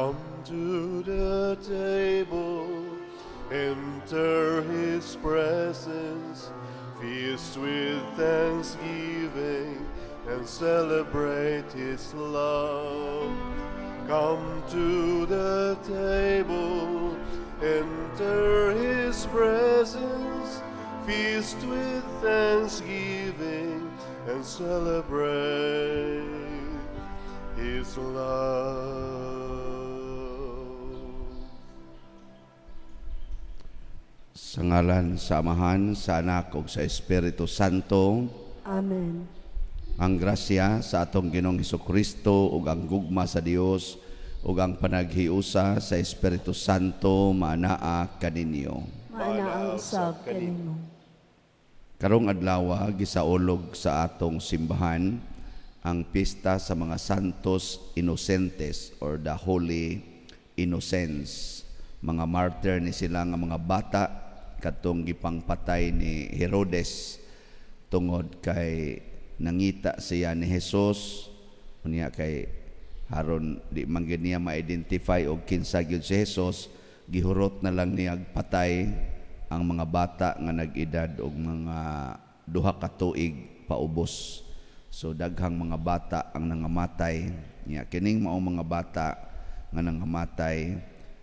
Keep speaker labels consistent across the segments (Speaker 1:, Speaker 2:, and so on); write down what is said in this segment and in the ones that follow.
Speaker 1: Come to the table, enter His presence, feast with thanksgiving, and celebrate His love. Come to the table, enter His presence, feast with thanksgiving, and celebrate His love.
Speaker 2: Sa ngalan sa Amahan, sa Anak ug sa Espiritu Santo.
Speaker 3: Amen.
Speaker 2: Ang grasya sa atong Ginoong Hesukristo ug ang gugma sa Dios ug ang panaghiusa sa Espiritu Santo maanaa kaninyo.
Speaker 3: Maana ang usab kanimo.
Speaker 2: Karong adlaw gisaulog sa atong simbahan ang pista sa mga Santos Inocentes or the Holy Innocents. Mga martyr ni sila nga mga bata katong gipangpatay ni Herodes tungod kay nangita siya ni Jesus unya kay haron di man gyud niya ma-identify og kinsa gyud si Jesus, gihurot na lang niya patay ang mga bata nga nag-edad og mga 2 ka tuig paubos. So daghang mga bata ang nangamatay niya. Kining mao mga bata nga nangamatay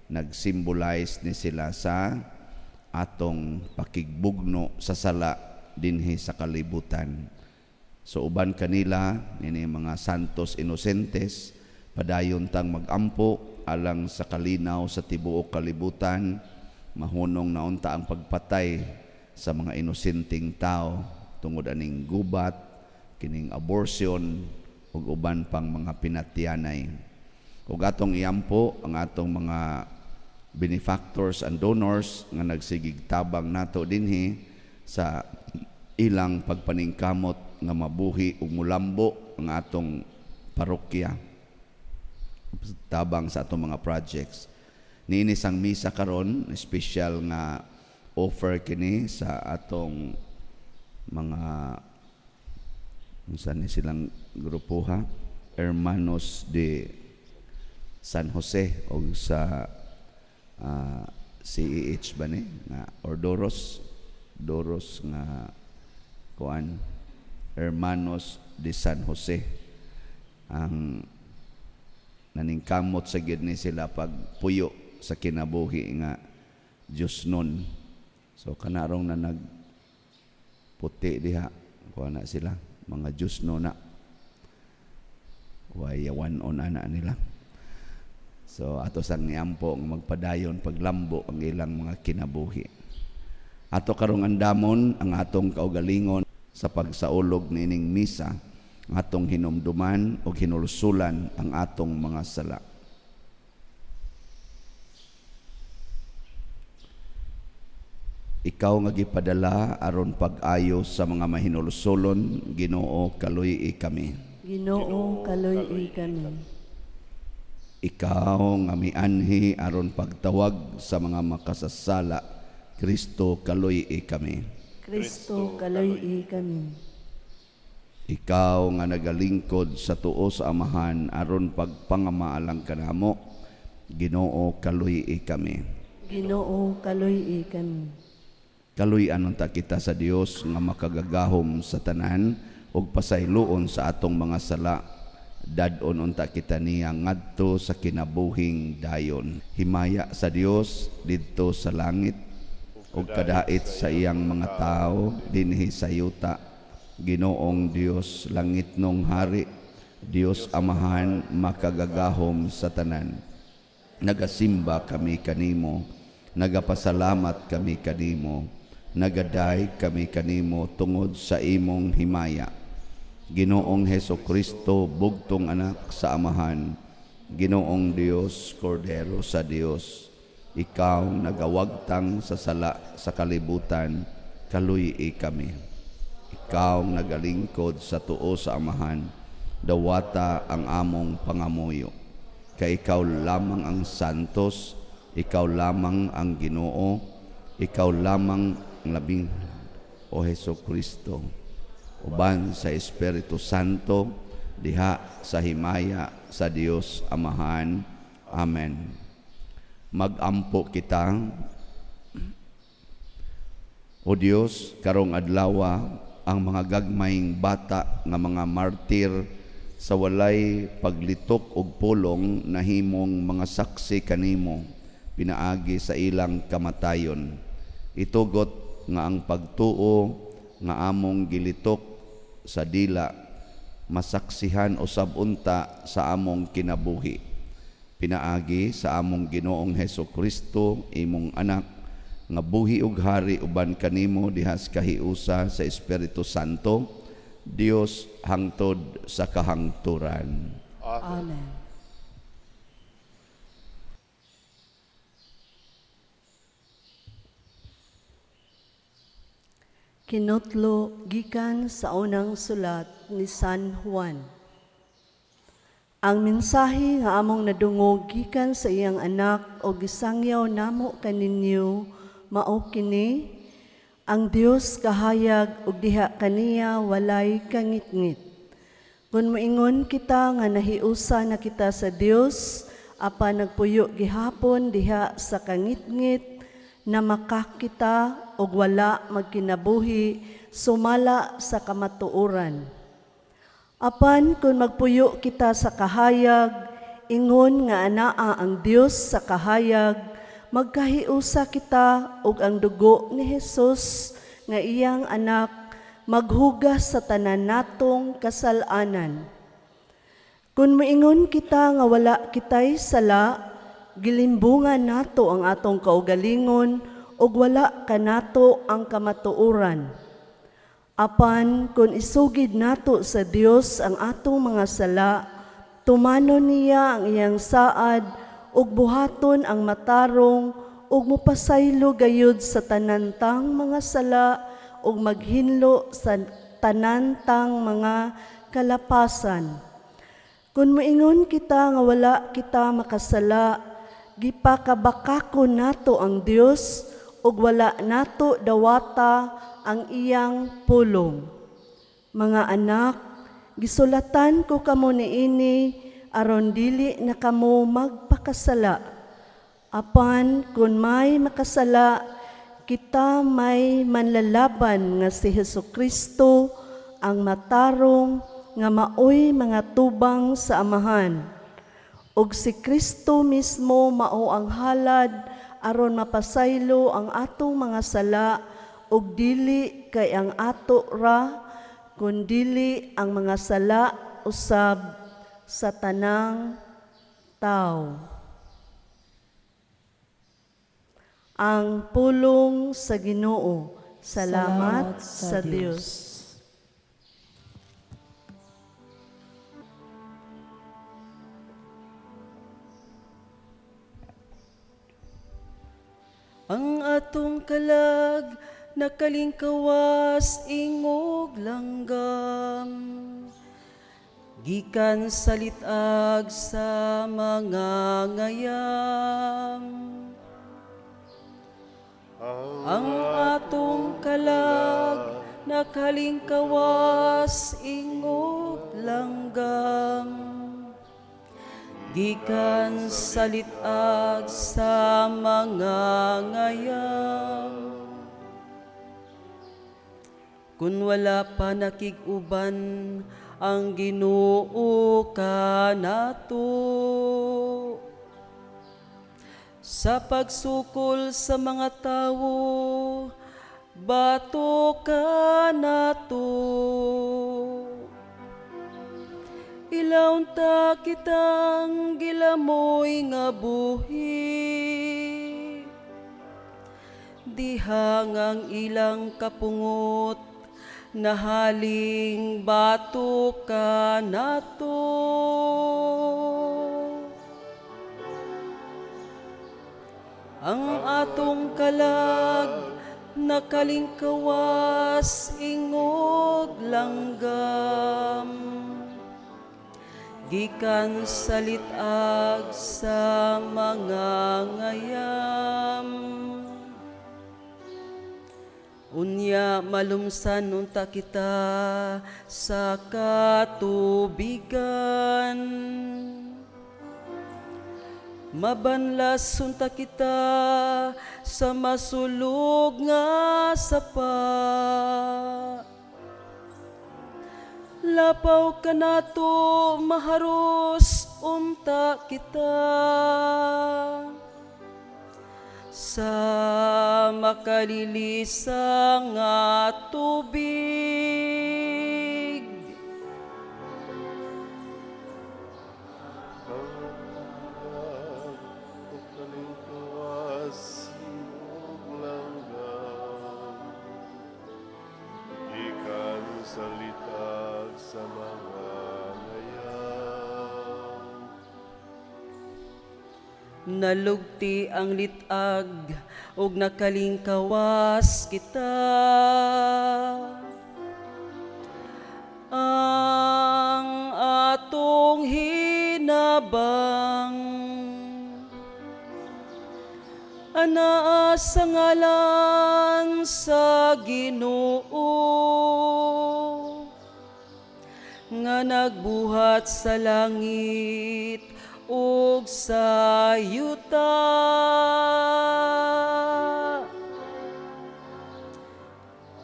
Speaker 2: nag-symbolize ni sila sa atong pakigbugno sa sala dinhi sa kalibutan. So uban kanila nini mga Santos Inocentes padayon tang magampo alang sa kalinaw sa tibuok kalibutan, mahunong naunta ang pagpatay sa mga inosenteng tao tungod aning gubat, kining abortion ug uban pang mga pinatyanay. Ug atong iampo ang atong mga benefactors and donors nga nagsigig tabang nato dinhi sa ilang pagpaningkamot nga mabuhi ug mulambo ang atong parokya tabang sa atong mga projects. Niini sang misa karon, special nga offer kini sa atong mga unsa ni silang grupo ha, Hermanos de San Jose o sa CEH ba ni nga or Doros nga kuan Hermanos de San Jose ang naningkamot sa gid ni sila pagpuyo sa kinabuhi nga Diyos nun. So kanarong na nagputi diha kuan na sila mga Diyos nun na wayawan on ana nila. So ato sang niampo ang magpadayon paglambo ang ilang mga kinabuhi. Ato karong andamon ang atong kaugalingon sa pagsaulog nining misa, atong hinumduman o hinulsulan ang atong mga sala. Ikaw nga gipadala aron pag-ayo sa mga mahinulsulon, Ginoo kaluy-i kami.
Speaker 3: Ginoo kaluy-i kami.
Speaker 2: Ikaw nga mianhi aron pagtawag sa mga makasasala, Kristo kaluy-i kami.
Speaker 3: Kristo kaluy-i kami.
Speaker 2: Ikaw nga nagalingkod sa tuo sa Amahan aron pagpangamaalang kanamo, Ginoo kaluy-i kami.
Speaker 3: Ginoo kaluy-i kami.
Speaker 2: Kaluy-an unta kita sa Dios nga makagagahom sa tanan ug pasayloon sa atong mga sala. Dadon unta kita niya ngadto sa kinabuhing dayon. Himaya sa Dios didto sa langit ug kadait sa iyang mga tao dinhi sa yuta. Ginoong Dios langitnong hari, Dios Amahan makagagahom sa tanan. Nagasimba kami kanimo, nagapasalamat kami kanimo, nagaday kami kanimo tungod sa imong himaya. Ginoong Hesukristo, bugtong anak sa Amahan, Ginoong Dios, Kordero sa Dios, ikaw nagawagtang sa sala sa kalibutan, kaluy-i kami. Ikaw nagalingkod sa tuo sa Amahan, dawata ang among pangamuyo. Kay ikaw lamang ang santos, ikaw lamang ang Ginoo, ikaw lamang ang labing o Hesukristo. Uban sa Espiritu Santo, diha sa himaya sa Dios Amahan, Amen. Magampo kita. O Dios, karong adlaw ang mga gagmayng bata nga mga martir sa walay paglitok og pulong nahimong mga saksi kanimo pinaagi sa ilang kamatayon. Itugot nga ang pagtuo nga among gilitok sa dila masaksihan usab unta sa among kinabuhi. Pinaagi sa among Ginoong Hesukristo, imong anak, nga buhi ug hari uban kanimo dihas kahiusa sa Espiritu Santo, Dios hangtod sa kahangturan.
Speaker 3: Amen. Kinutlo gikan sa unang sulat ni San Juan. Ang mensahe nga among nadungog gikan sa iyang anak o gisangyaw namo kaninyo mao kini: ang Dios kahayag ug diha kaniya walay kangitngit. Kung moingon kita nga nahiusa na kita sa Dios, apan nagpuyo gihapon diha sa kangitngit, na makakita og wala magkinabuhi sumala sa kamatuoran. Apan kung magpuyo kita sa kahayag, ingon nga anaa ang Dios sa kahayag, magkahiusa kita og ang dugo ni Jesus nga iyang anak maghugas sa tanan natong kasalanan. Kung moingon kita nga wala kitay sala, gilimbungan nato ang atong kaugalingon ug wala kanato ang kamatuoran. Apan kung isugid nato sa Dios ang atong mga sala, tumanon niya ang iyang saad ug buhaton ang matarong ug mopasaylo gayud sa tanantang mga sala ug maghinlo sa tanantang mga kalapasan. Kung moingon kita nga wala kita makasala, gipakabakakon nato ang Dios ug wala nato dawata ang iyang pulong. Mga anak, gisulatan ko kamo niini aron dili na kamo magpakasala. Apan kung may makasala, kita may manlalaban nga si Hesukristo ang matarong nga maoy mga tubang sa amahan. Og si Kristo mismo mao ang halad aron mapasaylo ang atong mga sala, og dili kay ang ato ra, kundili ang mga sala usab sa tanang tao. Ang pulong sa Ginoo. Salamat sa Dios. Ang atong kalag nakalingkawas ingog langgam, gikan sa litag sa mga ngayam. Ang atong kalag nakalingkawas ingog langgam, gikan sa litag sa mga ngayam. Kung wala pa nakig-uban ang Ginoo kanato, sa pagsukol sa mga tawo, bato kanato. Ilaw ta kitang gilamoy nga buhi, dihang ang ilang kapungot nahaling bato kanato. Ang atong kalag nakalingkawas ingog langgam, gikan sa litag sa mga ngayam. Unya malumsan unta kita sa katubigan,
Speaker 4: Mabanlas sunta kita sa masulog nga sapa. Lapaw ka nato maharos unta kita sa makalilisa nga tubig.
Speaker 1: Kalingkawas iyong langgam, ikan salitag sa mga ngayan.
Speaker 4: Nalugti ang litag ug nakalingkawas kita. Ang atong hinabang anaa sa ngalan sa Ginoo nga nagbuhat sa langit ug sa yuta.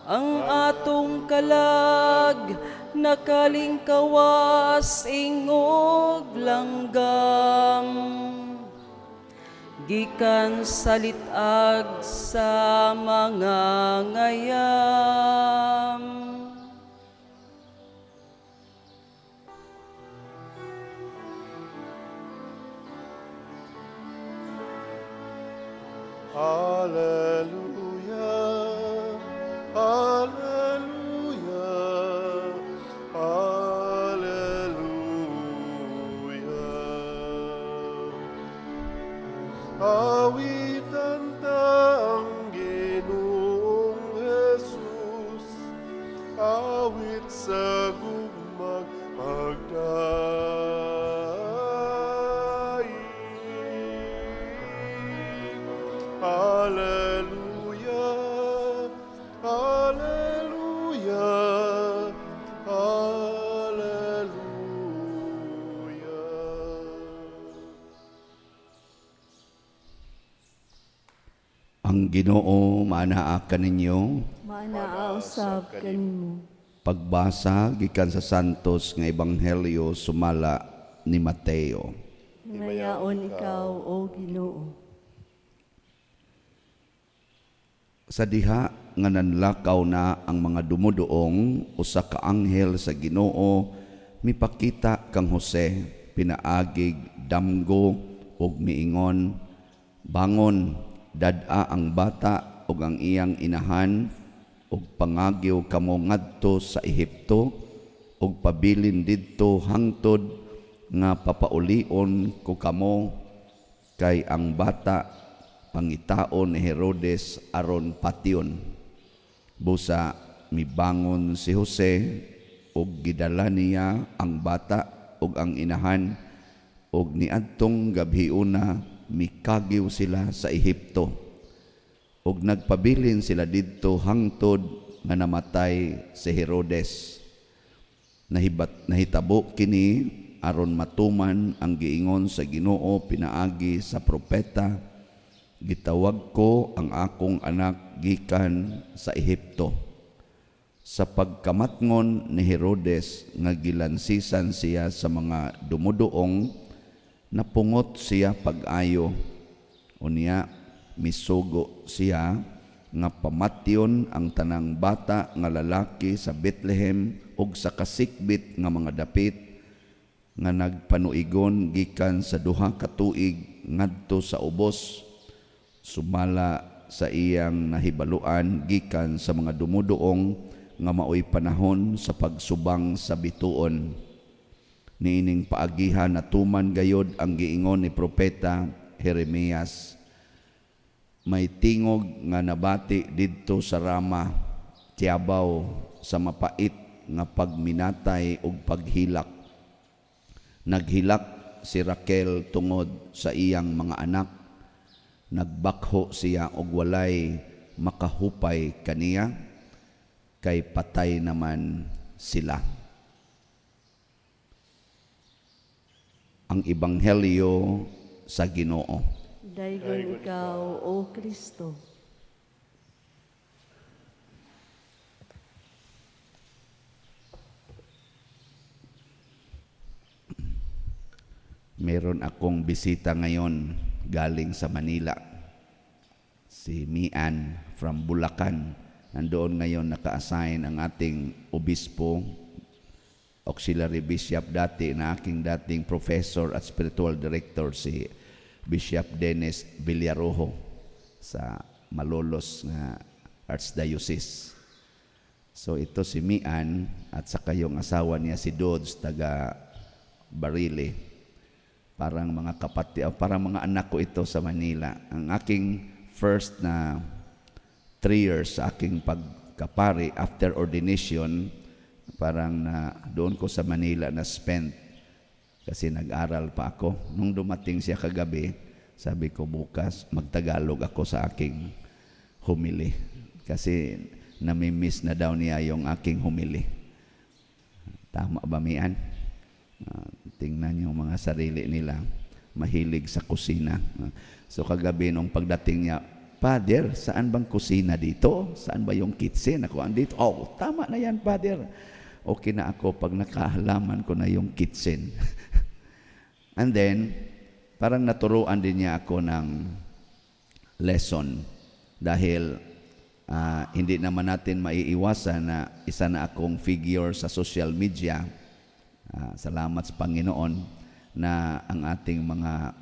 Speaker 4: Ang atong kalag nakalingkawas ingog langgam gikan sa litag sa mga ngayam.
Speaker 1: Hallelujah, hallelujah, hallelujah. Awitan ta ang Ginoong Jesus, awit sa gugmang pagdaig. Hallelujah, hallelujah, hallelujah.
Speaker 2: Ang Ginoo maanaa kaninyo.
Speaker 3: Maanausab kanimo.
Speaker 2: Pagbasa gikan sa Santos nga Ebanghelyo sumala ni Mateo.
Speaker 3: Ngayaon ikaw, O Ginoo.
Speaker 2: Sa diha nga nanlakaw na ang mga dumuduong, usa ka anghel sa Ginoo mipakita kang Jose, pinaagig damgo ug miingon, bangon, dad-a ang bata ug ang iyang inahan ug pangagyo kamo ngadto sa Ehipto ug pabilin didto hangtod nga papaulion ko kamo kay ang bata pangitaon ni Herodes aron patyon. Busa mibangon si Jose ug gidala niya ang bata ug ang inahan ug niadtong gabhiuna mikagiw sila sa Ehipto. Ug nagpabilin sila didto hangtod nga namatay si Herodes. Nahitabo kini aron matuman ang giingon sa Ginoo pinaagi sa propeta, gitawag ko ang akong anak gikan sa Ehipto. Sa pagkamatngon ni Herodes nga gilansisan siya sa mga dumuduong, napungot siya pag-ayo. Unya misugo siya nga pamatyon ang tanang bata nga lalaki sa Bethlehem ug sa kasikbit nga mga dapit nga nagpanuigon gikan sa duha ka tuig ngadto sa ubos, sumala sa iyang nahibaluan gikan sa mga dumuduong nga maoy panahon sa pagsubang sa bituon. Niining paagihan natuman gayod ang giingon ni propeta Jeremias. May tingog nga nabati didto sa Rama, tiyabaw sa mapait nga pagminatay ug paghilak. Naghilak si Raquel tungod sa iyang mga anak. Nagbakho siya og walay makahupay kaniya, kay patay naman sila. Ang Ebanghelyo sa Ginoo.
Speaker 3: Daygon ikaw, O Kristo.
Speaker 2: Meron akong bisita ngayon galing sa Manila. Si Mian from Bulacan. Nandoon ngayon naka-assign ang ating obispo, auxiliary bishop dati na aking dating professor at spiritual director, si Bishop Dennis Villarojo sa Malolos na Archdiocese. So ito si Mian at saka yung asawa niya si Dodds, taga Barile. Parang mga kapatid, parang mga anak ko ito sa Manila. Ang aking first na 3 years sa aking pagkapari after ordination, parang na doon ko sa Manila na spent kasi nag-aral pa ako. Nung dumating siya kagabi, sabi ko bukas magtagalog ako sa aking humili kasi nami-miss na daw niya yung aking humili. Tama ba, Mian? Tingnan yung mga sarili nila, mahilig sa kusina. So kagabi nung pagdating niya, Father, saan bang kusina dito? Saan ba yung kitchen? Ako andito. Oh, tama na yan, Father. Okay na ako pag nakahalaman ko na yung kitchen. And then, parang naturuan din niya ako ng lesson dahil hindi naman natin maiiwasan na isa na akong figure sa social media. Salamat sa Panginoon na ang ating mga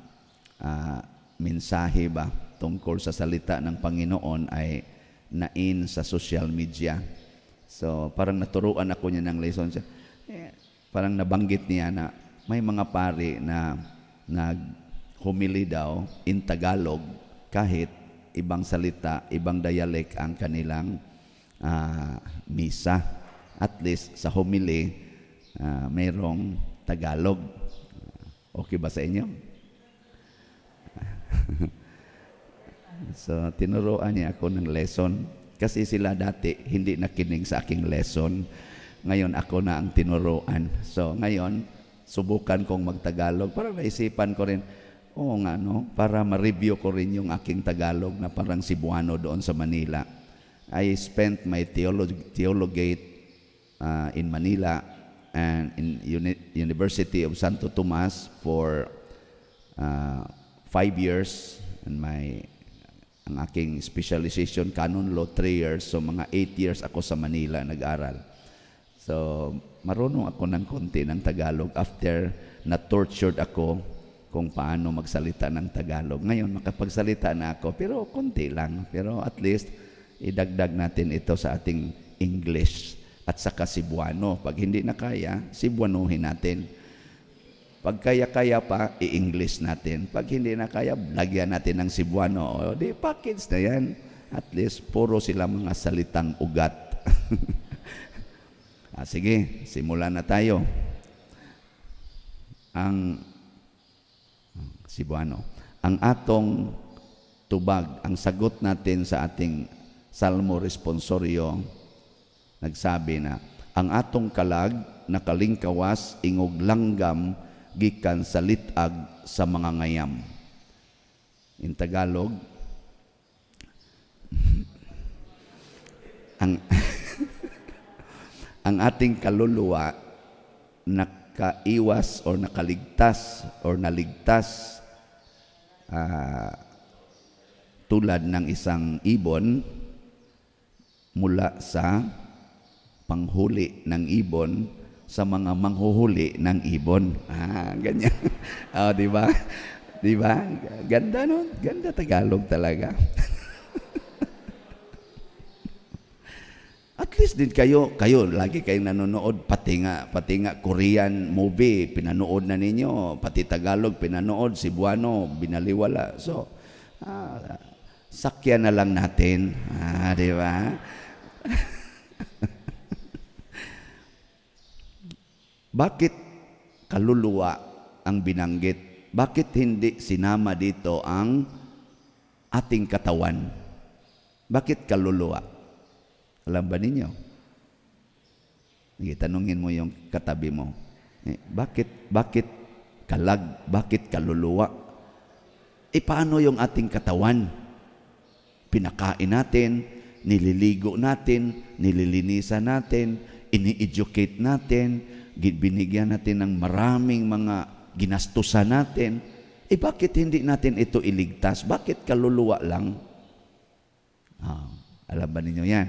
Speaker 2: mensahe ba tungkol sa salita ng Panginoon ay nain sa social media. So parang naturuan ako niya ng lesson. Parang nabanggit niya na may mga pari na naghumili daw in Tagalog kahit ibang salita, ibang dialect ang kanilang misa. At least sa humili mayroong Tagalog. Okay ba sa inyo? So tinuruan niya ako ng lesson kasi sila dati hindi nakinig sa aking lesson. Ngayon ako na ang tinuruan. So ngayon subukan kong magtagalog para naisipan ko rin, oo nga no, para ma-review ko rin yung aking Tagalog na parang Cebuano doon sa Manila. I spent my theologate in Manila and in University of Santo Tomas for 5 years, and ang aking specialization canon law 3 years, so mga 8 years ako sa Manila nag-aral. So marunong ako ng konti ng Tagalog after na-tortured ako kung paano magsalita ng Tagalog. Ngayon makapagsalita na ako pero konti lang, pero at least idagdag natin ito sa ating English at saka Cebuano. Pag hindi na kaya, Cebuanuhin natin. Pag kaya-kaya pa, i-English natin. Pag hindi na kaya, lagyan natin ng Cebuano. O, di package na yan. At least, puro sila mga salitang ugat. Sige, simulan na tayo. Ang Cebuano. Ang atong tubag, ang sagot natin sa ating Salmo Responsorio, nagsabi na, ang atong kalag, nakalingkawas, ingog langgam, gikan sa litag sa mga ngayam. In Tagalog, ang ating kaluluwa nakaiwas or nakaligtas or naligtas tulad ng isang ibon mula sa panghuli ng ibon sa mga manghuhuli ng ibon. Ganyan. Di ba? Di ba? Ganda no? Ganda Tagalog talaga. At least din kayo lagi kayong nanonood, pati nga Korean movie, pinanood na ninyo, pati Tagalog, pinanood, Cebuano, binaliwala. So, sakyan na lang natin. Di ba? Bakit kaluluwa ang binanggit? Bakit hindi sinama dito ang ating katawan? Bakit kaluluwa? Alam ba ninyo? Tanungin mo yung katabi mo. Bakit kalag? Bakit kaluluwa? paano yung ating katawan? Pinakain natin, nililigo natin, nililinisan natin, ini-educate natin, binigyan natin ng maraming mga ginastusan natin. Bakit hindi natin ito iligtas? Bakit kaluluwa lang? Alam ba ninyo yan?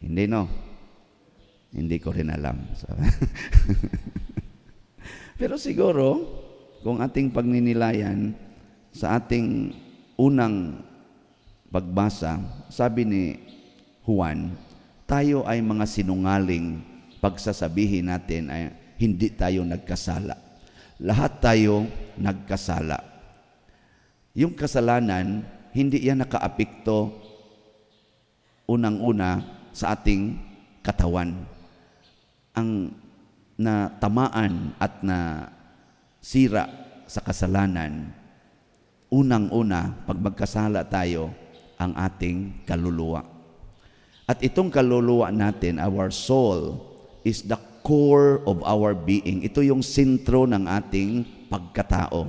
Speaker 2: Hindi, no? Hindi ko rin alam. So, pero siguro, kung ating pagninilayan sa ating unang pagbasa, sabi ni Juan, tayo ay mga sinungaling pagsasabihin natin ay hindi tayo nagkasala. Lahat tayo nagkasala. Yung kasalanan, hindi yan nakaapekto unang-una sa ating katawan. Ang natamaan at na sira sa kasalanan, unang-una, pag magkasala tayo, ang ating kaluluwa. At itong kaluluwa natin, our soul, is the core of our being. Ito yung sentro ng ating pagkatao.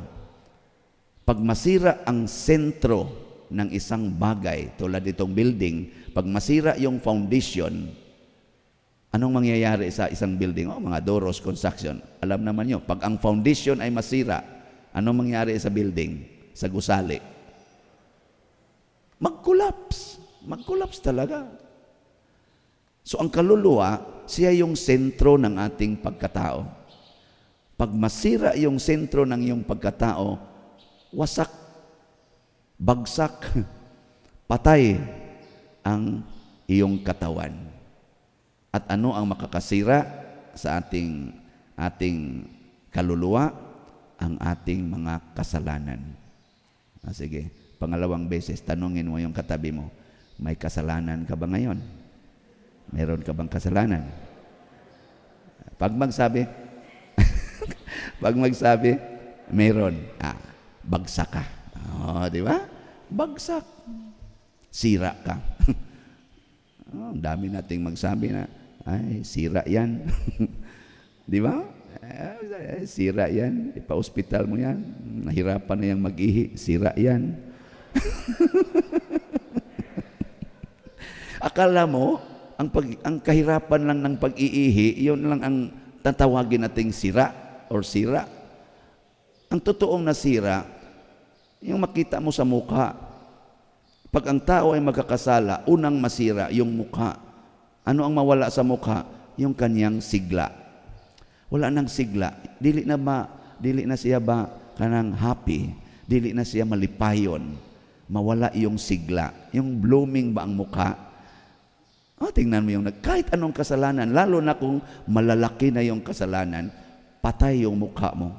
Speaker 2: Pag masira ang sentro ng isang bagay, tulad itong building, pag masira yung foundation, anong mangyayari sa isang building? Mga Doros Construction. Alam naman nyo, pag ang foundation ay masira, anong mangyayari sa building? Sa gusali? Mag-collapse talaga. So ang kaluluwa, siya yung sentro ng ating pagkatao. Pag masira yung sentro ng iyong pagkatao, wasak, bagsak, patay ang iyong katawan. At ano ang makakasira sa ating kaluluwa? Ang ating mga kasalanan. Sige, pangalawang beses, tanungin mo yung katabi mo, may kasalanan ka ba ngayon? Meron ka bang kasalanan? Pag magsabi, meron. Bagsak ka. Di ba? Bagsak. Sira ka. Ang dami nating magsabi na, ay, sira yan. Di ba? Sira yan. Ipa-hospital mo yan. Nahirapan na yung mag-ihi. Sira yan. Akala mo, ang kahirapan lang ng pag-iihi, yun lang ang tatawagin nating sira or sira. Ang totoong nasira, yung makita mo sa mukha. Pag ang tao ay magkakasala, unang masira yung mukha. Ano ang mawala sa mukha? Yung kanyang sigla. Wala nang sigla. Dili na siya ba kanang happy? Dili na siya malipayon. Mawala yung sigla. Yung blooming ba ang mukha? Tingnan mo yung kahit anong kasalanan, lalo na kung malalaki na yung kasalanan, patay yung mukha mo.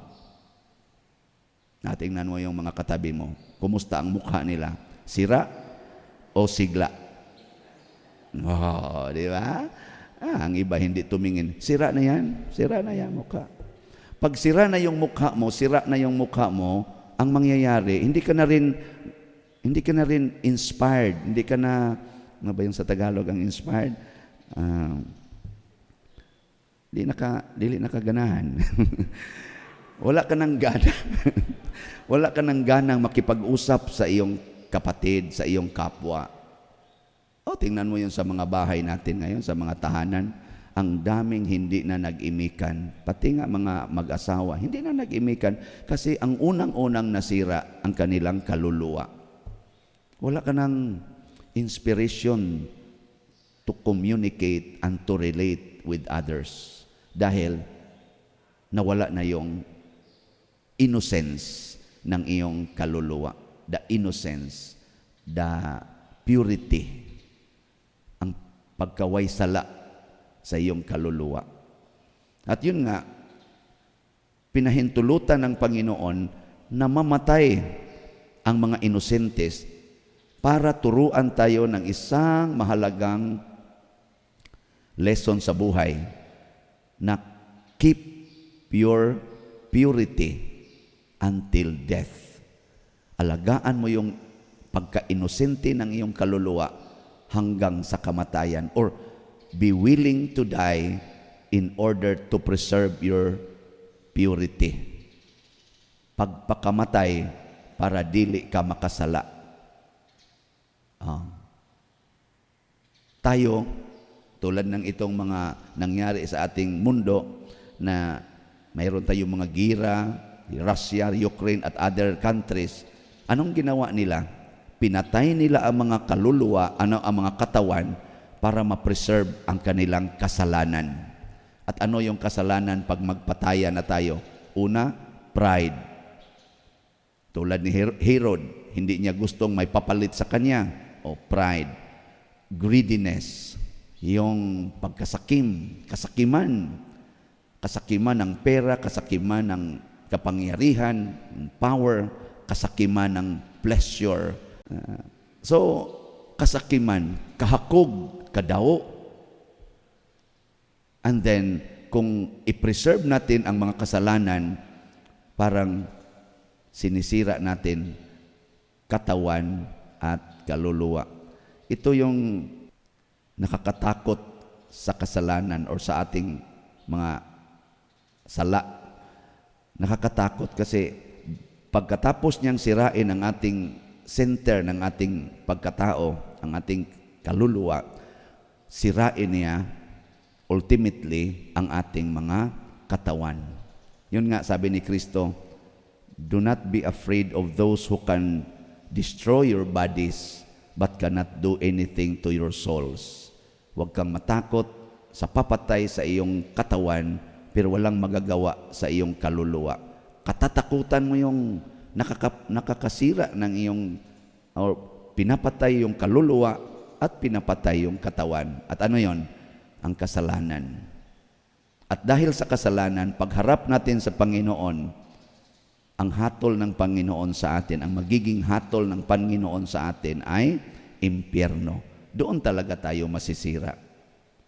Speaker 2: Tingnan mo yung mga katabi mo. Kumusta ang mukha nila? Sira o sigla? Di ba? Ang iba hindi tumingin. Sira na yan mukha. Pag sira na yung mukha mo, ang mangyayari, hindi ka na rin inspired, hindi ka na, ano ba yung sa Tagalog ang inspired? Dili na kaganahan. Wala ka ng gana. Wala ka ng ganang makipag-usap sa iyong kapatid, sa iyong kapwa. Tingnan mo yun sa mga bahay natin ngayon, sa mga tahanan. Ang daming hindi na nag-imikan. Pati nga mga mag-asawa, hindi na nag-imikan kasi ang unang-unang nasira ang kanilang kaluluwa. Wala ka ng inspiration to communicate and to relate with others dahil nawala na yung innocence ng iyong kaluluwa. The innocence, the purity, ang pagkaway sala sa iyong kaluluwa. At yun nga, pinahintulutan ng Panginoon na mamatay ang mga inosentes para turuan tayo ng isang mahalagang lesson sa buhay na keep your purity until death. Alagaan mo yung pagka-inosente ng iyong kaluluwa hanggang sa kamatayan, or be willing to die in order to preserve your purity. Pagpakamatay, para dili ka makasala. Tayo, tulad ng itong mga nangyari sa ating mundo, na mayroon tayong mga gira, Russia, Ukraine at other countries, anong ginawa nila? Pinatay nila ang mga kaluluwa, ang mga katawan, para ma-preserve ang kanilang kasalanan. At ano yung kasalanan pag magpataya na tayo? Una, pride. Tulad ni Herod, hindi niya gustong may papalit sa kanya. Pride. Greediness. Yung pagkasakim, kasakiman ng pera, kasakiman ng kapangyarihan, power, kasakiman ng pleasure. So, kasakiman, kahakog, kadao. And then, kung i-preserve natin ang mga kasalanan, parang sinisira natin katawan at kaluluwa. Ito yung nakakatakot sa kasalanan or sa ating mga sala. Nakakatakot kasi pagkatapos niyang sirain ang ating center ng ating pagkatao, ang ating kaluluwa, sirain niya ultimately ang ating mga katawan. Yun nga sabi ni Kristo, do not be afraid of those who can destroy your bodies but cannot do anything to your souls. Huwag kang matakot sa papatay sa iyong katawan pero walang magagawa sa iyong kaluluwa. Katatakutan mo yung nakakasira ng iyong or pinapatay yung kaluluwa at pinapatay yung katawan. At ano yon? Ang kasalanan. At dahil sa kasalanan, pagharap natin sa Panginoon, ang hatol ng Panginoon sa atin, ang magiging hatol ng Panginoon sa atin ay impyerno. Doon talaga tayo masisira.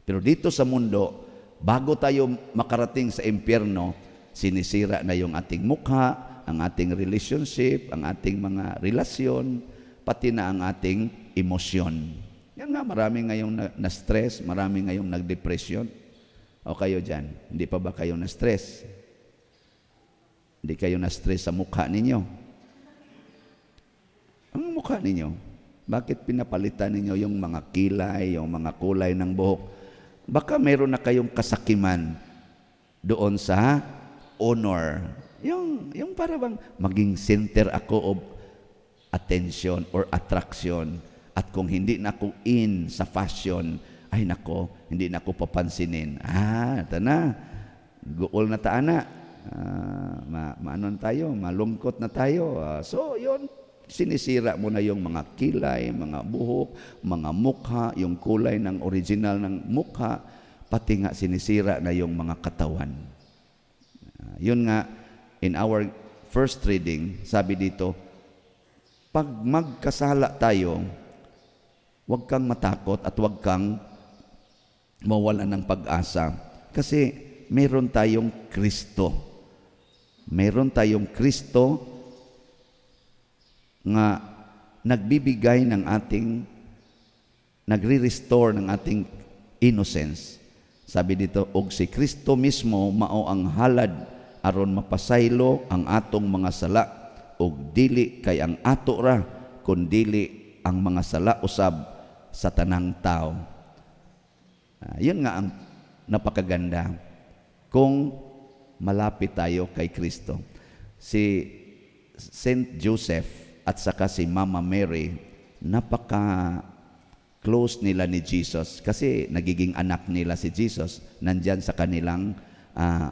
Speaker 2: Pero dito sa mundo, bago tayo makarating sa impyerno, sinisira na yung ating mukha, ang ating relationship, ang ating mga relasyon, pati na ang ating emosyon. Yan nga, marami ngayong na-stress, marami ngayong nag-depression. O kayo dyan, hindi pa ba kayo na-stress? Hindi kayo na-stress sa mukha ninyo? Ang mukha ninyo, bakit pinapalitan ninyo yung mga kilay, yung mga kulay ng buhok? Baka meron na kayong kasakiman doon sa honor. Yung para bang maging center ako of attention or attraction. At kung hindi na ako in sa fashion, ay nako, hindi na ako papansinin. Ito na, guol na taana. Maanon tayo, malungkot na tayo. So, yun, sinisira mo na yung mga kilay, mga buhok, mga mukha, yung kulay ng original ng mukha, pati nga sinisira na yung mga katawan. Yun nga, in our first reading, sabi dito, pag magkasala tayo, huwag kang matakot at huwag kang mawalan ng pag-asa. Kasi meron tayong Kristo. Meron tayong Kristo nga nagbibigay ng ating, nagre-restore ng ating innocence. Sabi dito, og si Kristo mismo mao ang halad aron mapasaylo ang atong mga sala, og dili kay ang ato ra, kundili ang mga sala usab sa tanang tao. Yun nga ang napakaganda kung malapit tayo kay Kristo. Si Saint Joseph at saka si Mama Mary, napaka-close nila ni Jesus kasi nagiging anak nila si Jesus, nandyan sa kanilang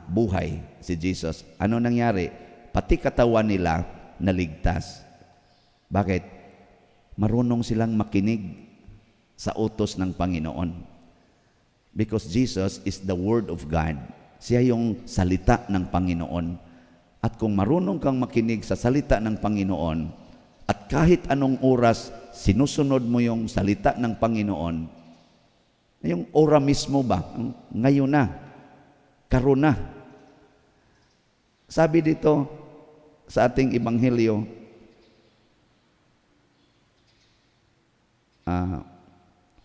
Speaker 2: buhay si Jesus. Ano nangyari? Pati katawan nila naligtas. Bakit? Marunong silang makinig sa utos ng Panginoon. Because Jesus is the Word of God. Siya yung salita ng Panginoon. At kung marunong kang makinig sa salita ng Panginoon, at kahit anong oras sinusunod mo yung salita ng Panginoon, yung ora mismo ba? Ngayon na. Karon na. Sabi dito sa ating ebanghelyo,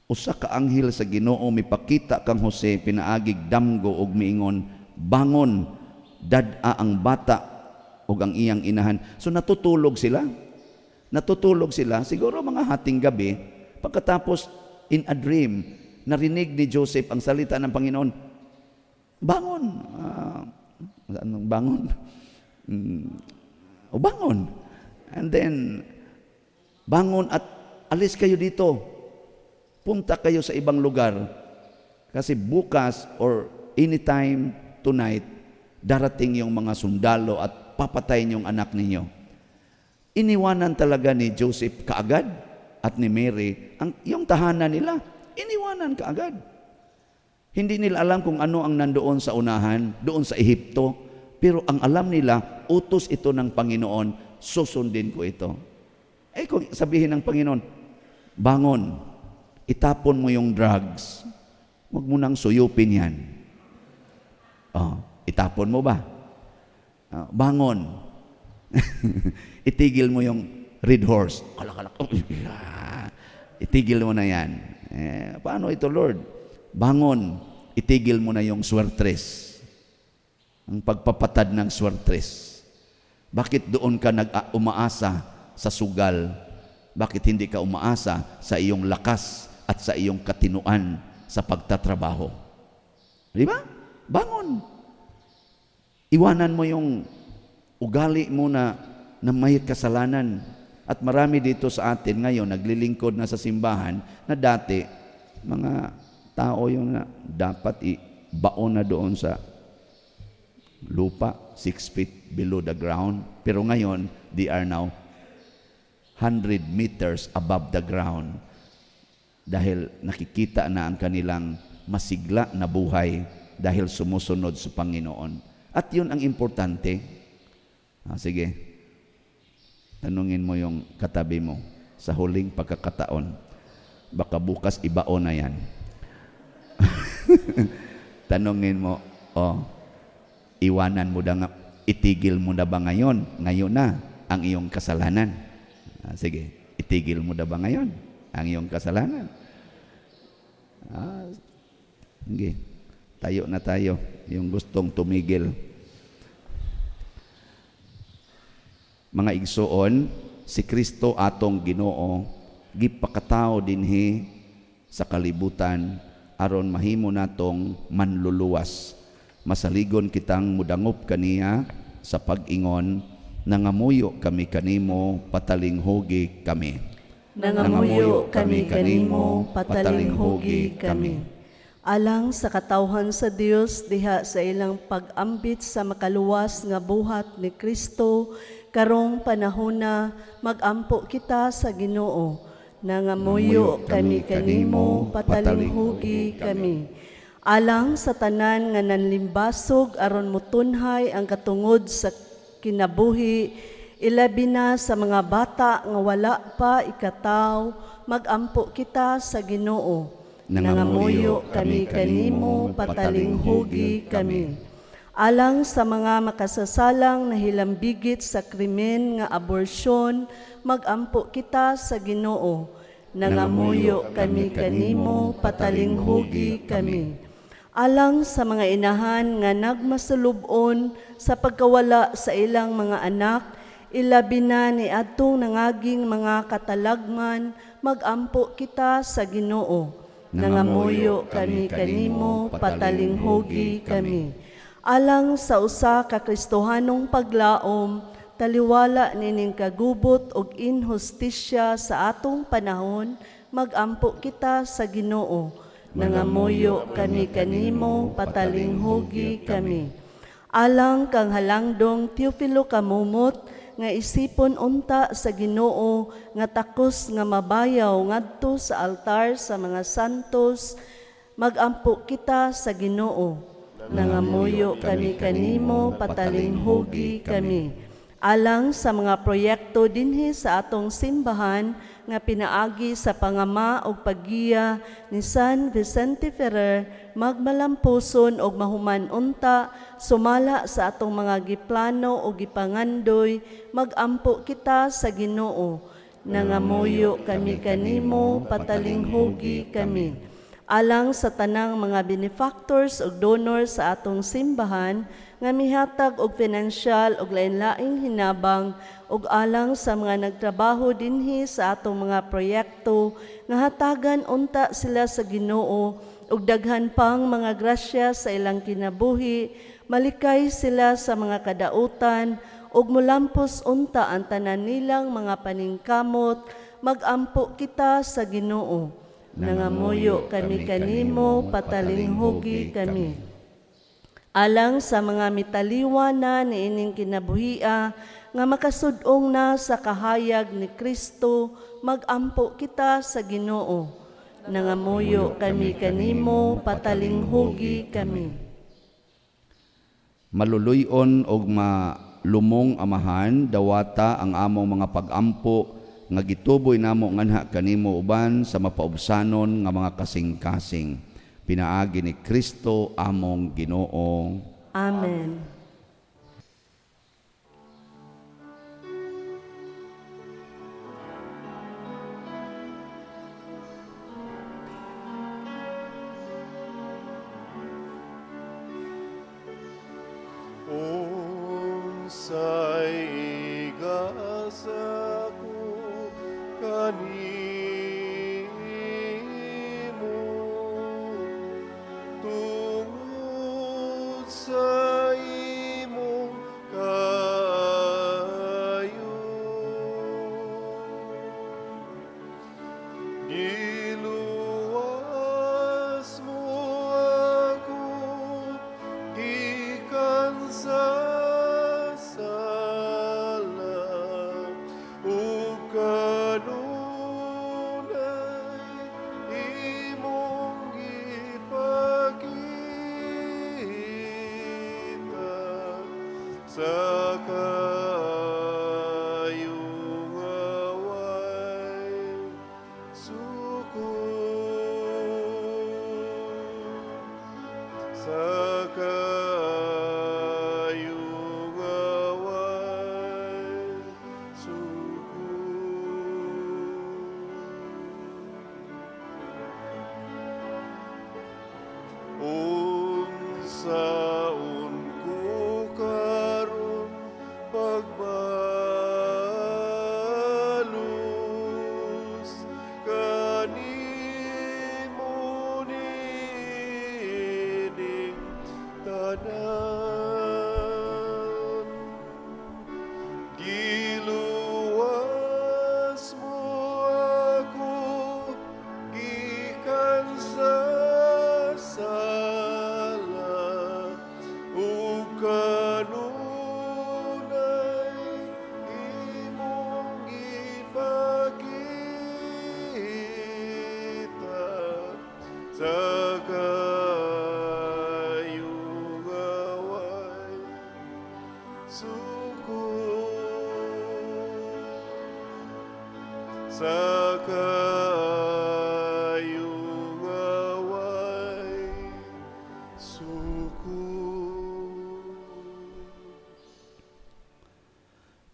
Speaker 2: usa ka anghel sa Ginoo mipakita kang Jose pinaagig damgo og miingon, bangon, dad-a ang bata ug ang iyang inahan. So natutulog sila. natutulog sila, siguro mga hating gabi, pagkatapos in a dream, narinig ni Joseph ang salita ng Panginoon, bangon. Anong bangon? O bangon. And then, bangon at alis kayo dito. Punta kayo sa ibang lugar. Kasi bukas or anytime tonight, darating yung mga sundalo at papatayin yung anak ninyo. Iniwanan talaga ni Joseph kaagad at ni Mary yung tahanan nila. Iniwanan kaagad. Hindi nila alam kung ano ang nandoon sa unahan, doon sa Ehipto. Pero ang alam nila, utos ito ng Panginoon, susundin ko ito. Kung sabihin ng Panginoon, bangon, itapon mo yung drugs, huwag mo nang suyupin yan. Itapon mo ba? Bangon. Itigil mo yung red horse. Kalak-kalak. Itigil mo na yan. Paano ito, Lord? Bangon. Itigil mo na yung swertres. Ang pagpapatad ng swertres. Bakit doon ka umaasa sa sugal? Bakit hindi ka umaasa sa iyong lakas at sa iyong katinuan sa pagtatrabaho? Di ba? Bangon. Iwanan mo yung ugali mo na may kasalanan. At marami dito sa atin ngayon, naglilingkod na sa simbahan, na dati, mga tao yung na dapat ibaon na doon sa lupa, 6 feet below the ground. Pero ngayon, they are now 100 meters above the ground. Dahil nakikita na ang kanilang masigla na buhay dahil sumusunod sa Panginoon. At yun ang importante. Sige, tanungin mo yung katabi mo sa huling pagkakataon. Baka bukas ibaon na yan. Tanungin mo, iwanan mo na, itigil mo na ba ngayon? Ngayon na ang iyong kasalanan. Sige, itigil mo na ba ngayon ang iyong kasalanan? Sige, tayo na tayo. Yung gustong tumigil. Mga igsoon, si Kristo atong Ginoo, gipakatao dinhi sa kalibutan, aron mahimo natong manluluwas. Masaligon kitang mudangop kaniya sa pag-ingon, nangamuyo kami kanimo, patalinghugi kami.
Speaker 3: Nangamuyo kami kanimo, patalinghugi kami. Alang sa katawhan sa Dios diha sa ilang pag-ambit sa makaluwas nga buhat ni Kristo, karong panahona magampo kita sa Ginoo. Nangamuyo kami kanimo, patalinghugi kami. Alang sa tanan nga nanlimbasog aron mutunhay ang katungod sa kinabuhi, ilabi na sa mga bata nga wala pa ikataw, magampo kita sa Ginoo. Nangamuyo kami kanimo, patalinghugi kami. Alang sa mga makasasalang nahilambigit sa krimen nga aborsyon, magampo kita sa Ginoo. Nangamuyo kami kanimo, patalinghugi kami. Alang sa mga inahan nga nagmasulubon sa pagkawala sa ilang mga anak, ilabi na ni adtong nangaging mga katalagman, magampo kita sa Ginoo. Nangamuyo kami kanimo, patalinghugi kami. Alang sa usa ka Kristohanong paglaom, taliwala nining kagubot og inhustisya sa atong panahon, magampo kita sa Ginoo. Nangamuyo kami kanimo, patalinghugi kami. Alang kang halangdong Teofilo Kamumot, nga isipon unta sa Ginoo, nga takos nga mabayaw ngadto sa altar sa mga santos, magampo kita sa Ginoo. Nangamuyo kami kanimo, patalinghugi kami. Alang sa mga proyekto dinhi sa atong simbahan nga pinaagi sa pangama og paggiya ni San Vicente Ferrer, magmalampuson og mahuman unta, sumala sa atong mga giplano o gipangandoy, magampo kita sa Ginoo. Nangamuyo kami kanimo, patalinghugi kami. alang sa tanang mga benefactors ug donors sa atong simbahan nga mihatag og pinansyal ug lain-laing hinabang ug alang sa mga nagtrabaho dinhi sa atong mga proyekto nga hatagan unta sila sa Ginoo ug daghan pang mga grasya sa ilang kinabuhi, malikay sila sa mga kadautan ug mulampos unta ang tanan nilang mga paningkamot, magampo kita sa Ginoo. Nangamuyo kami kanimo, patalinghugi kami. Alang sa mga mitaliwan na niining kinabuhia, nga makasudong na sa kahayag ni Kristo, magampo kita sa Ginoo. Nangamuyo kami kanimo, patalinghugi kami.
Speaker 2: Maluluyon og malumong amahan, dawata ang among mga pag-ampo, nga gituboy namo nganha kanimo uban sa mapaubsanon nga mga kasing-kasing. Pinaagi ni Kristo among Ginoo.
Speaker 3: Amen.
Speaker 1: Unsay igasa ko kanimo tungod sa imong kaayo. Giluwas mo ako gikan sa sala ug kanunay imong gipakita sa kayong away suko. Sa kayong away suko. Unsaon ko karon pagbalus kanimo nining tanan. Giluwas mo ako gikan sa sala ug kanunay imong gipakita sa kayong away suko. Sa kayong away suko.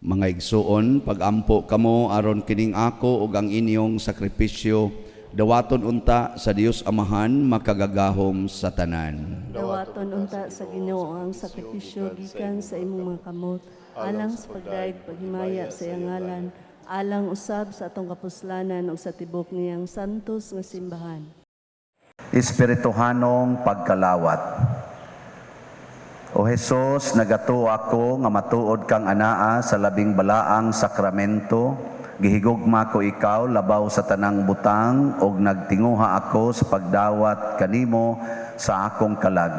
Speaker 2: Mga igsuon, pagampo kamo aron kining ako ug ang inyong sakripisyo, dawaton unta sa Dios Amahan makagagahom sa tanan.
Speaker 3: Dawaton unta sa Ginoo ang sakripisyo gikan sa imong mga kamot, alang sa pagdaig paghimaya sa iyang ngalan, alang usab sa atong kapuslanan ug sa tibok niyang santos nga simbahan.
Speaker 5: Espirituhanong pagkalawat. O Jesus, nagato ako nga matuod kang anaa sa labing balaang sakramento, gihigugma ko ikaw labaw sa tanang butang ug nagtinguha ako sa pagdawat kanimo sa akong kalag.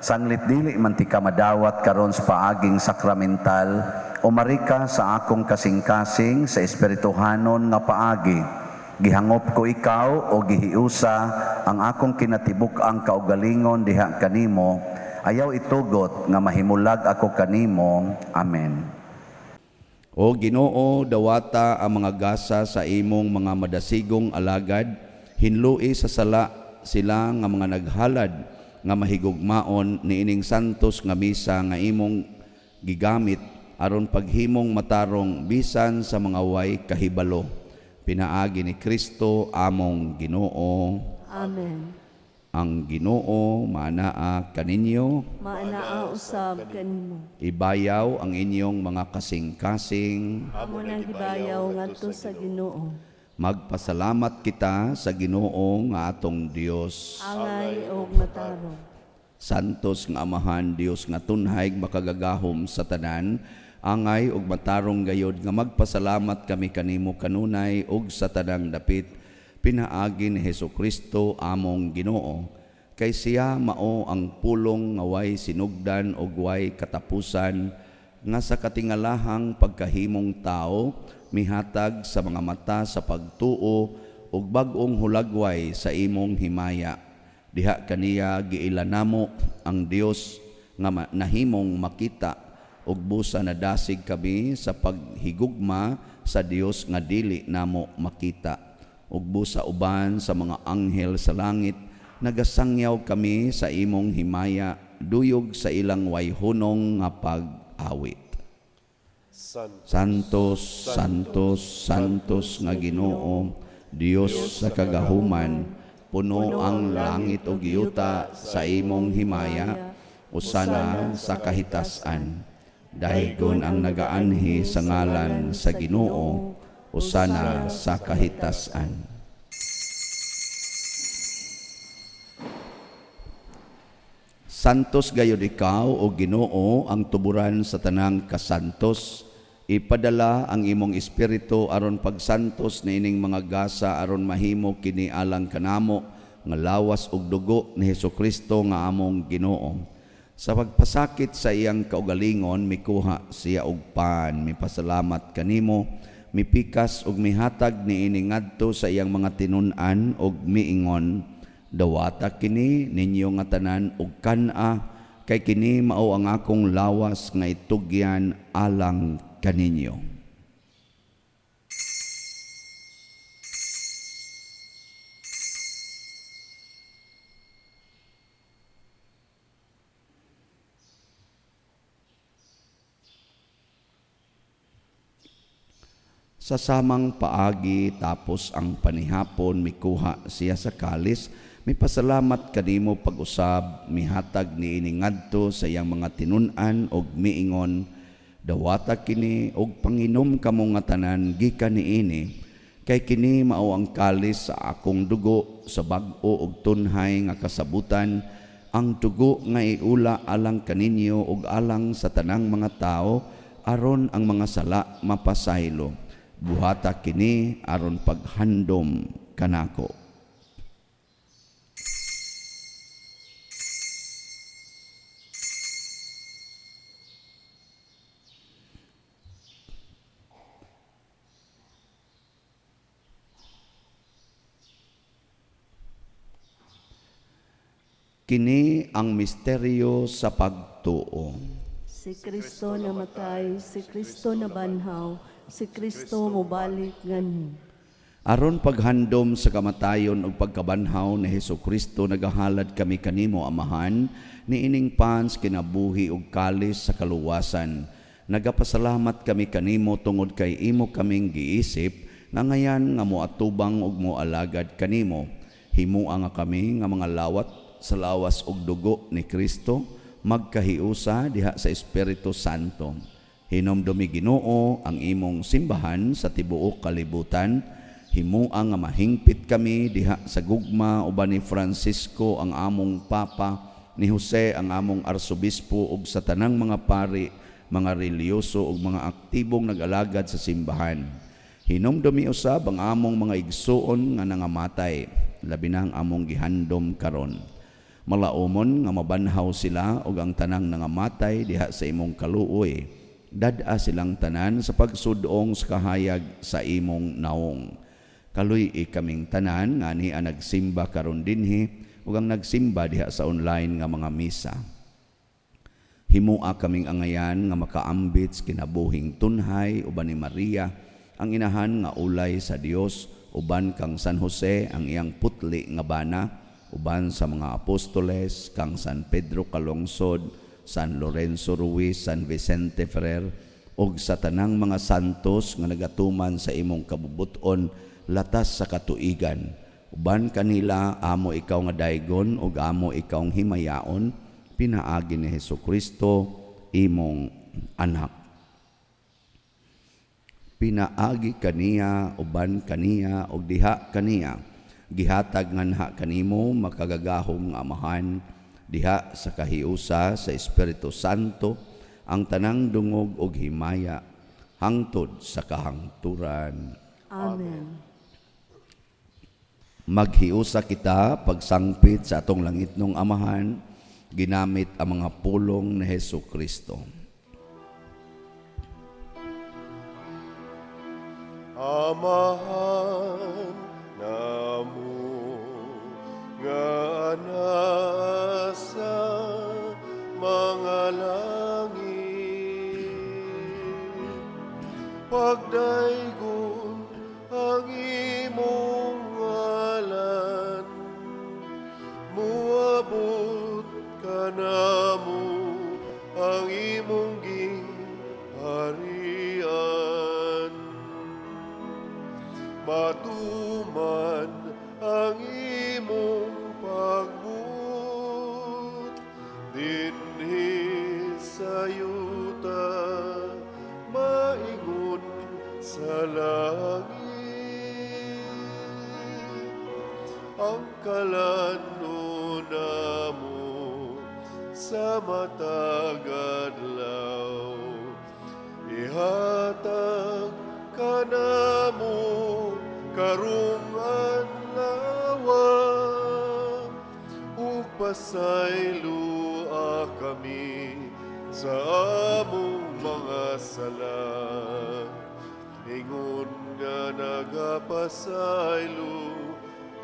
Speaker 5: Sanglit dili man ti ka madawat karon sa paaging sakramental, umarika sa akong kasing-kasing sa espirituhanon nga paagi. Gihangop ko ikaw o gihiusa ang akong kinatibuk-ang kaugalingon diha kanimo, ayaw itugot nga mahimulag ako kanimo. Amen.
Speaker 2: O Ginoo, dawata ang mga gasa sa imong mga madasigong alagad, hinlui sa sala sila nga mga naghalad nga mahigugmaon niining santos nga misa nga imong gigamit aron paghimong matarong bisan sa mga way kahibalo. Pinaagi ni Kristo among Ginoo.
Speaker 3: Amen.
Speaker 2: Ang Ginoo manaa kaninyo,
Speaker 3: Maanaa usab kanimo.
Speaker 2: ibayaw ang inyong mga kasing-kasing.
Speaker 3: Amo nang gibayaw ngadto sa Ginoo.
Speaker 2: Magpasalamat kita sa Ginoo nga atong Dios.
Speaker 3: Angay og matarong.
Speaker 2: Santos nga Amahan Dios nga tunhay makagagahom sa tanan, angay ug matarong gayod nga magpasalamat kami kanimo kanunay ug sa tanang dapit pinaagi ni Hesukristo among Ginoo. Kay siya mao ang pulong nga way sinugdan ug way katapusan nga sa katingalahang pagkahimong tao mihatag sa mga mata sa pagtuo ug bag-ong hulagway sa imong himaya. Diha kaniya giilanamo ang Dios nga nahimong makita ug busa nadasig kami sa paghigugma sa Dios nga dili namo makita. Ug busa uban sa mga anghel sa langit nagasangyaw kami sa imong himaya duyog sa ilang wayhunong nga pag-awit. Santos, Santos, Santos nga Ginoo, Dios sa kagahuman, puno ang langit ug yuta sa imong himaya, usana sa kahitasan. Daygon ang nagaanhi sa ngalan sa Ginoo, usana sa kahitasan. Santos gayud ikaw o Ginoo ang tuburan sa tanang kasantos. Ipadala ang imong espiritu aron pagsantos niining mga gasa aron mahimo kini alang kanamo nga lawas ug dugo ni Hesukristo nga among Ginoo. Sa pagpasakit sa iyang kaugalingon mikuha siya og pan, mipasalamat kanimo, mipikas ug mihatag niini ngadto sa iyang mga tinun-an ug miingon, dawata kini ninyo nga tanan ug kan-a, kay kini mao ang akong lawas nga itugyan alang kaninyo. Sa samang paagi tapos ang panihapon mikuha siya sa kalis, mipasalamat kanimo pag-usab, mihatag niini ngadto sa iyang mga tinun-an og miingon, dawata kini og panginom kamo nga tanan gikan niini, kay kini mao ang kalis sa akong dugo sa bag-o og tunhay nga kasabutan, ang dugo nga iula alang kaninyo ug alang sa tanang mga tao aron ang mga sala mapasaylo. Buhata kini aron paghandom kanako. Kini ang misteryo sa pagtuo.
Speaker 3: Si Kristo namatay, si Kristo nabanhaw, si Kristo mobalik nganhi.
Speaker 2: Aron paghandom sa kamatayon ug pagkabanhaw ni Hesukristo nagahalad kami kanimo Amahan niining pans kinabuhi ug kalis sa kaluwasan. Nagapasalamat kami kanimo tungod kay imo kaming giisip nga ngayan nga moatubang ug moalagad kanimo. Himua nga kami nga mga lawat sa lawas ug dugo ni Kristo magkahiusa diha sa Espiritu Santo. Hinomdumi Ginoo ang imong simbahan sa tibuok kalibutan. Himua nga mahingpit kami diha sa gugma uban ni Francisco ang among Papa, ni Jose ang among Arsobispo ug sa tanang mga pari, mga reliyoso ug mga aktibong nag-alagad sa simbahan. Hinomdumi usab ang among mga igsuon nga nangamatay, labi na ang among gihandom karon. Malaumon nga mabanhaw sila ug ang tanang nangamatay diha sa imong kaluoy. Dad-a silang tanan sa pagsudong sa kahayag sa imong naong. Kaluy kaming tanan nga ni nagsimba karon dinhi ug ang nagsimba diha sa online nga mga misa. Himua kaming angayan nga makaambit kinabuhing tunhay uban ni Maria, ang inahan nga ulay sa Dios, uban kang San Jose ang iyang putli nga bana, uban sa mga apostoles kang San Pedro Calungsod, San Lorenzo Ruiz, San Vicente Ferrer, ug sa tanang mga santos nga nagatuman sa imong kabubuton latas sa katuigan, Uban kanila amo ikaw nga daygon ug amo ikaw ang himayaon pinaagi ni Hesukristo imong anak. Pinaagi kaniya uban kaniya ug diha kaniya gihatag nganha kanimo makagagahom nga amahan diha sa kahiusa sa Espiritu Santo ang tanang dungog ug himaya hangtod sa kahangturan.
Speaker 3: Amen.
Speaker 2: Maghiusa kita pagsangpit sa atong langitnong amahan ginamit ang mga pulong ni Hesukristo.
Speaker 1: Amahan namo nga nasa mga langit, pagdaygon ang imong ngalan, muabot ka namo ang imong giharian. Matuman ang imong pagbuot dinhi sa yuta maingon sa langit. Ang kalanuna mo sa matag adlaw ihatag kanamo karong adlawa ug pasaylua kami sa among mga sala ingon nga nagapasaylo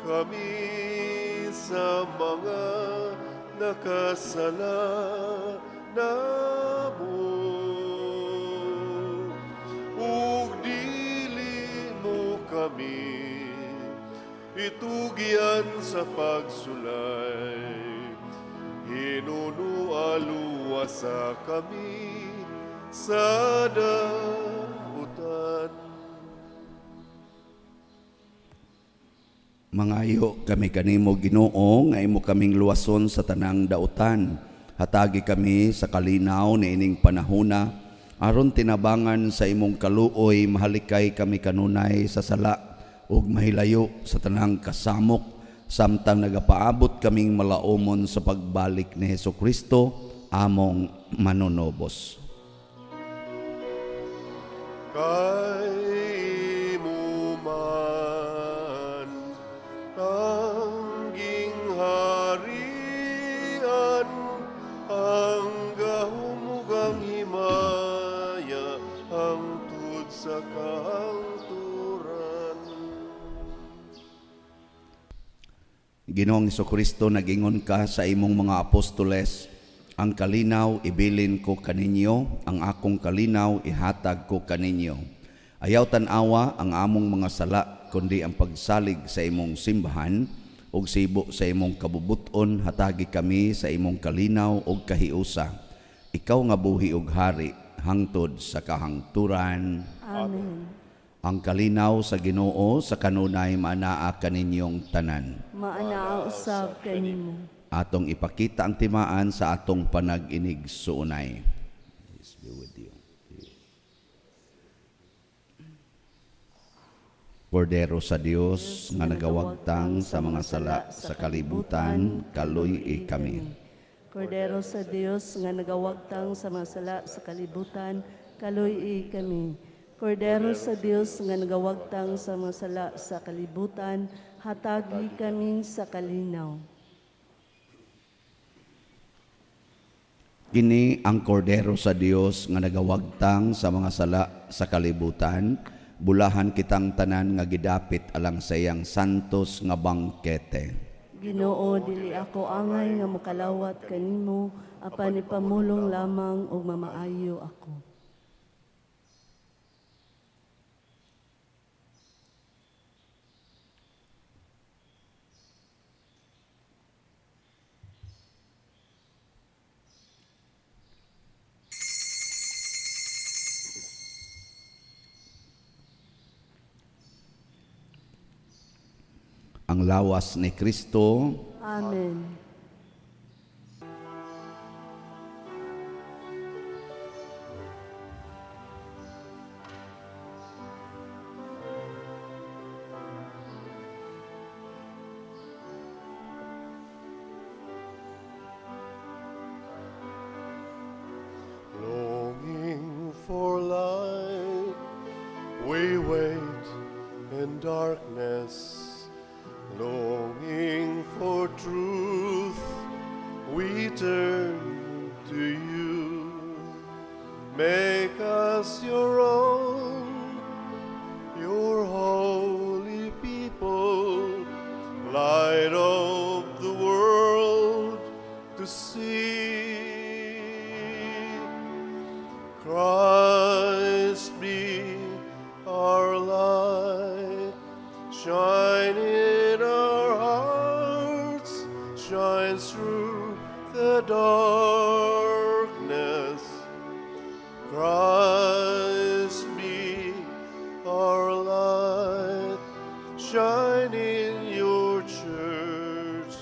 Speaker 1: kami sa mga nakasala namo ug dili mo kami itugian sa pagsulay hinunualuwasa kami sa dahutan.
Speaker 2: Mangayo kami kanimo Ginoo nga imo kaming luwason sa tanang dautan. Hatagi kami sa kalinaw ni ining panahona aron tinabangan sa imong kaluoy mahalikay kami kanunay sa sala ug mahilayo sa tanang kasamok samtang nagapaabot kaming malaumon sa pagbalik ni Hesukristo among manunobos.
Speaker 1: Kay imo man ang gingharian, ang gahumugang himaya, hangtod sa kahangturan.
Speaker 2: Ginoong Hesukristo, nagingon ka sa imong mga apostoles, ang kalinaw ibilin ko kaninyo, ang akong kalinaw ihatag ko kaninyo. Ayaw tan-awa ang among mga sala, kundi ang pagsalig sa imong simbahan, ug sibo sa imong kabubuton, hatagi kami sa imong kalinaw ug kahiusa. Ikaw nga buhi ug hari, hangtod sa kahangturan.
Speaker 3: Amen.
Speaker 2: Ang kalinaw sa Ginoo sa kanunay maanaa kaninyong tanan.
Speaker 3: Maanaa usab kanimo.
Speaker 2: Atong ipakita ang timaan sa atong panag-inig suunay. Peace be with you. Kordero sa Dios nga nagawagtang sa mga sala sa kalibutan, kaluy kami.
Speaker 3: Kordero sa Dios nga nagawagtang sa mga sala sa kalibutan, kaluy kami. Kordero sa Dios nga nagawagtang sa mga sala sa kalibutan, hatagi kami sa kalinaw.
Speaker 2: Kini ang kordero sa Dios nga nagawagtang sa mga sala sa kalibutan, bulahan kitang tanan nga gidapit alang sa iyang santos nga bangkete.
Speaker 3: Ginoo, dili ako angay nga mokalawat kanimo, apan ipamulong lamang og mamaayo ako.
Speaker 2: ang lawas ni Kristo,
Speaker 3: Amen.
Speaker 1: Longing for light, we wait in darkness. Longing for truth, we turn to you. Make us your own, your holy people, light of the world to see. Christ be our light, shine in our hearts, shines through the darkness. Christ be our light, shine in your church,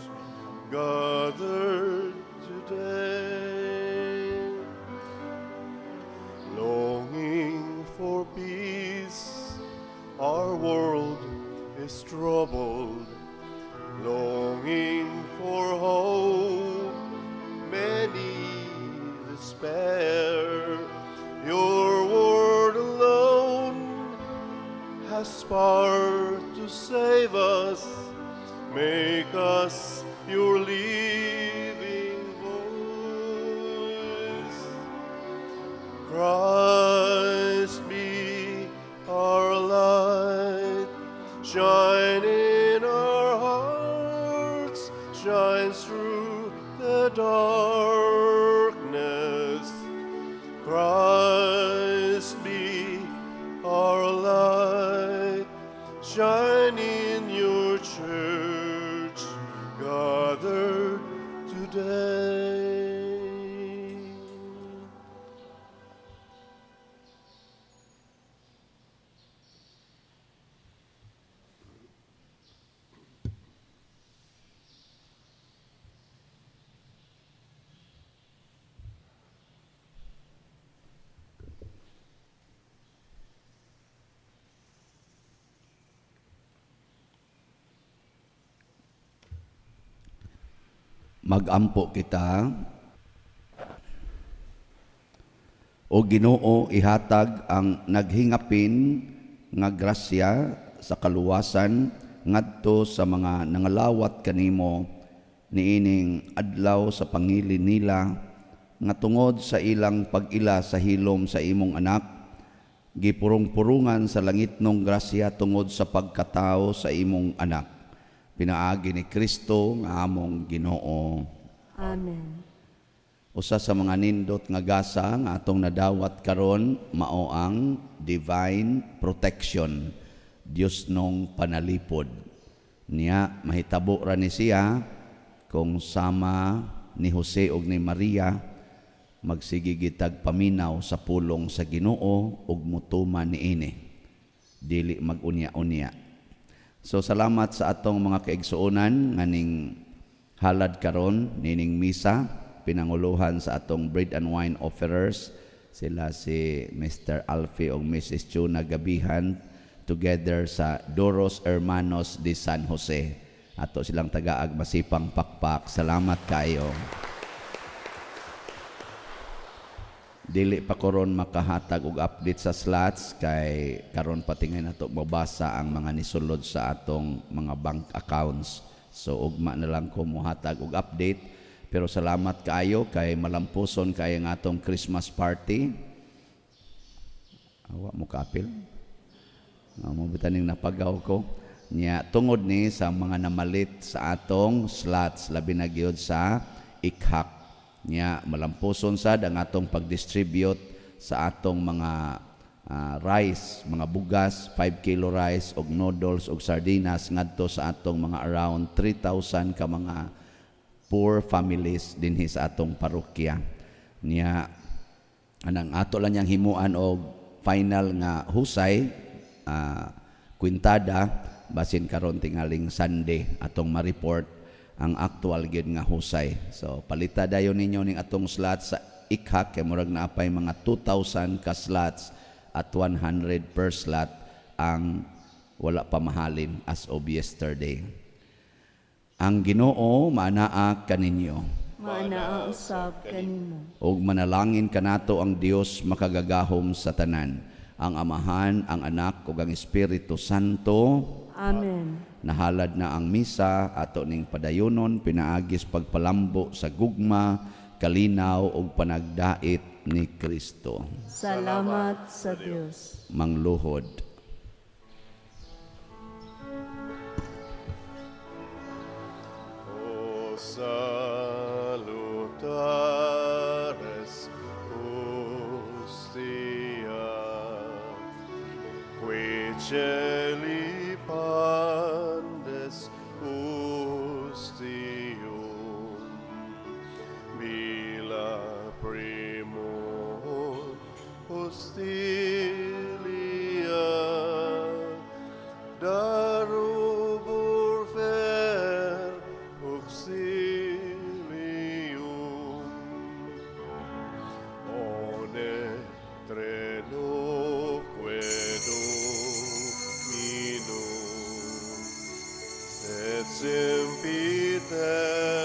Speaker 1: gathered today. Longing for peace, our world is troubled. Longing for hope, many despair. Your word alone has power to save us. Make us your living voice. Christ be our light, shine in our hearts, shines through the darkness. Christ be our light, shine in your church, gathered today.
Speaker 2: Magampo kita. O Ginoo, ihatag ang naghingapin nga grasya sa kaluwasan ngadto sa mga nangalawat kanimo niining adlaw sa pangilin nila nga tungod sa ilang pag-ila sa hilom sa imong anak, gipurong-purungan sa langitnong grasya tungod sa pagkatao sa imong anak. Pinaagi ni Kristo nga among Ginoo.
Speaker 3: Amen.
Speaker 2: Usa sa mga nindot nga gasa nga atong nadawat karon mao ang divine protection, Dios nung panalipod. Niya mahitabo ra ni siya kung sama ni Jose ug ni Maria magsigigitag paminaw sa pulong sa Ginoo ug mutuman niini. Dili mag-unya-unya. So salamat sa atong mga kaigsuonan nganing halad karon nining misa, pinanguluhan sa atong bread and wine offerers, sila si Mr. Alfie o Mrs. Chuna Gabihan together sa Doros Hermanos de San Jose. Ato silang tagaag masipang pakpak. Salamat kayo. Dili pa koron makahatag og update sa slots kay karon patingay nato mabasa ang mga nisulod sa atong mga bank accounts. So ugma na lang ko mohatag og update, pero salamat kaayo kay malampuson kay ang atong Christmas party. Awa mo kapil. Mo bitaning napagaw ko. Nya tungod ni sa mga namalit sa atong slots labi na gyud sa ikhak. Nya malampuson sad ang atong pag-distribute sa atong mga rice, mga bugas, 5 kilo rice og noodles og sardinas ngadto sa atong mga around 3,000 ka mga poor families dinhi sa atong parokya. Nya anang ato lang yang himuan og final nga husay kwintada basin karon tingaling Sunday atong ma-report ang actual gyud nga husay. So palita dayon ninyo ning atong slots sa ikhak kay murag naapay mga 2,000 ka slots at 100 per slot ang wala pa mahalin as of yesterday. Ang Ginoo maanaa kaninyo.
Speaker 3: Maanaa usab kanimo.
Speaker 2: Og manalangin kanato ang Dios makagagahom sa tanan, ang Amahan, ang Anak ug ang Espiritu Santo.
Speaker 3: Amen.
Speaker 2: Nahalad na ang misa ato ning padayonon pinaagis pagpalambo sa gugma, kalinaw ug panagdait ni Kristo.
Speaker 3: Salamat sa Dios.
Speaker 2: Mangluhod.
Speaker 1: O salutares hostia, qui celi pandes hostium, mila primum hostilia, darubur fer auxilium, one trenoque Dominum, et sempiter